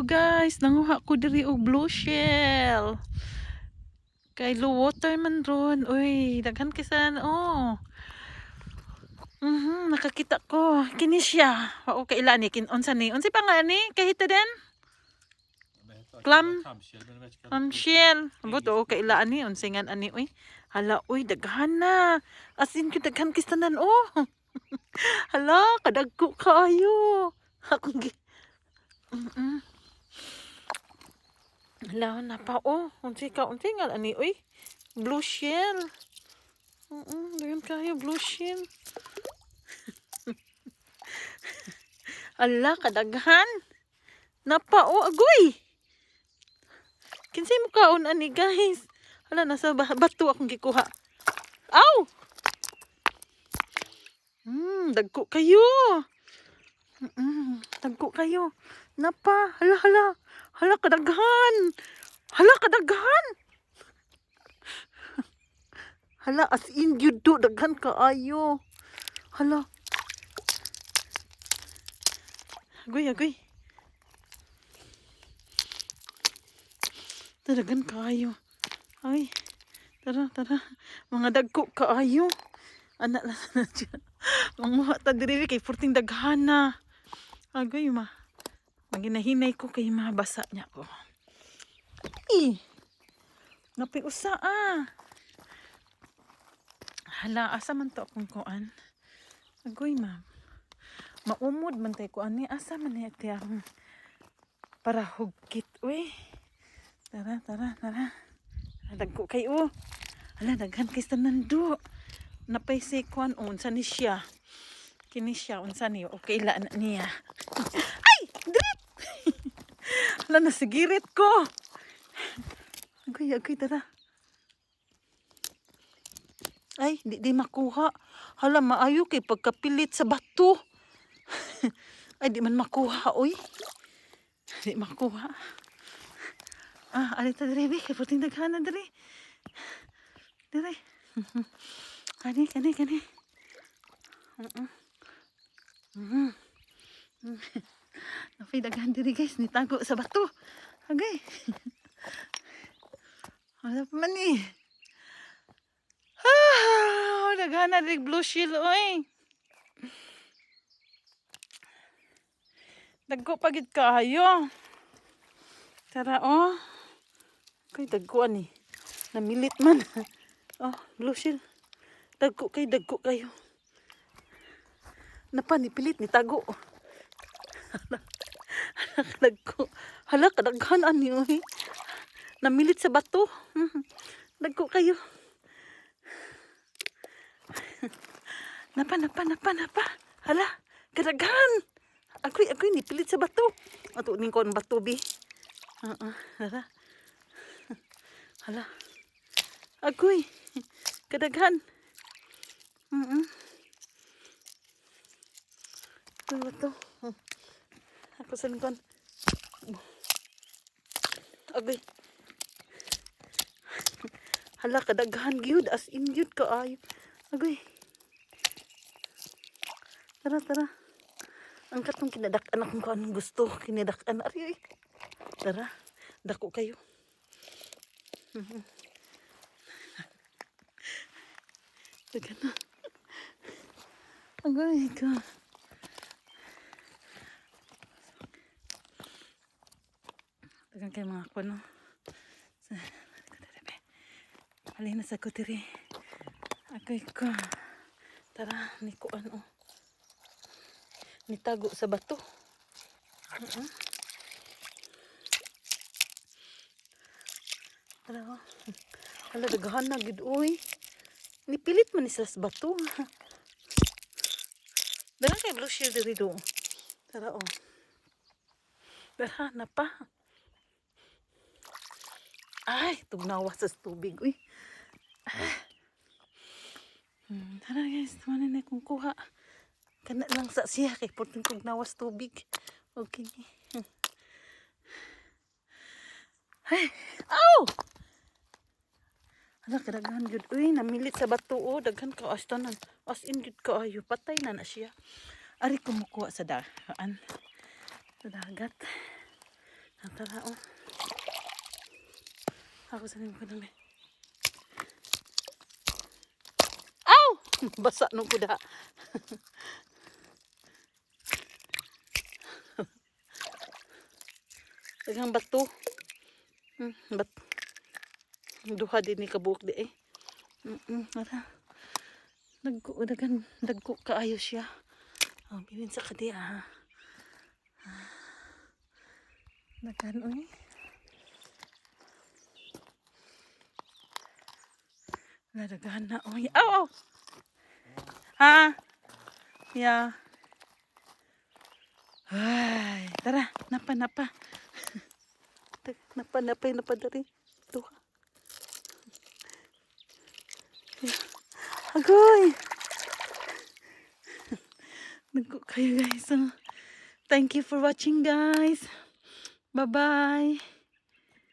Guys, nanguha ko diri og blue shell. Kay low water man ron. Uy, daghan kisan oh. Nakakita ko. Kini siya. Wao kay ila ni unsa ni? Unsa pa nga ni? Kahita din? Clam shell. Buto kay ila ni unsingan ani uy. Hala uy daghan na. As in yung daghan kisanan oh. Hala kadagko kaayo. Akong Hala na pa oh. Unsi nga ani uy. Blue shell. Dagan kayo blue shell. Ala kadaghan. Napa oh agoy. Kinsay mo kaon ani guys. Hala nasa bato akong gikuha. Aw. Dagko kayo. Dagko kayo. Napa. Hala. Hala kadaghan. Hala kadaghan. Hala as in yun do daghan kaayo. Hala. Agoy. Daghan kaayo. Ay. Tara. Mga dagko kaayo. Anak na sana dyan. Manguha ta diri kay furting daghan na. Agoy ma. Maginahinay ko kay mabasa niya ko. Napiusa Hala, asa man to akong kuan? Agoy ma'am. Maumod man tayo kuan ni. Asa man niya tiyang para hugkit. Uy. Tara. Dagko kayo. Hala, daghan kay sanando. Napay si kuan unsa ni siya. Kini siya unsa ni okay la na niya. Ay, drit. Hala nasigirit ko. Agoy tara. Ay, di makuha. Hala maayo kay pagkapilit sa bato. Ay di man makuha oy. Di makuha. Alita diri kay puting daghan na diri. Diri. Kani. Napay daghan diri guys, nitago sa bato. Agay. Wala pa man eh. Daghan na diri blue shell oy. Dagko pagid kaayo. Tara oh. Kay dagko ani. Namilit man. Oh, blue shell. Dagko kayo. Napanipilit ni tago. Dagko. Hala kadaghan ani oy. Namilit sa bato. Dagko kayo. Napa. Hala, kadaghan. Agoy nipilit sa bato. Ato ning kon bato bi. Hala. Agoy. Kadaghan. Bato. Ako sa lingkon. Agoy. Hala kadaghan gyud as in gyud kaayo. Agoy. Tara. Ang katong kinadak-an akong kung anong gusto. Kinadak-an. Ari. Tara. Dako kayo. Dagan na. Agay ka. Dagan kayo mga kuno. Halina sa kutiri. Agay ka. Tara. Nikuan oh. Nitago sa bato. Tara. Hala daghan na gid oy. Nipilit man ni sa bato. Dala kay blue shell diri do. Tara oh. Tara na pa. Ay, tugnawa sa tubig uy. Tara guys, tumanan na kung kuha. Kana lang sa siya kay puting tugnawas tubig. Okay. Ay, aw! Hala kadaghan gud uy, namilit sa bato oh, daghan ka as tanan. As in gud kaayo, patay na siya. Ari kumukuha sa dagat. Tara, oh. Ako sa ko namin. Aw! Basa nung kuda. Daghang bato. Duha din ni kabuok di eh. Ara. Dagko kaayo siya. Oh, bilin sa kadi ah. Daghan oy. Daghan na oy. Aw! Ha? Yeah. Ay, tara, napa. Napa dari. Tuh. Agoy. Nagko kayo guys. Thank you for watching guys. Bye-bye.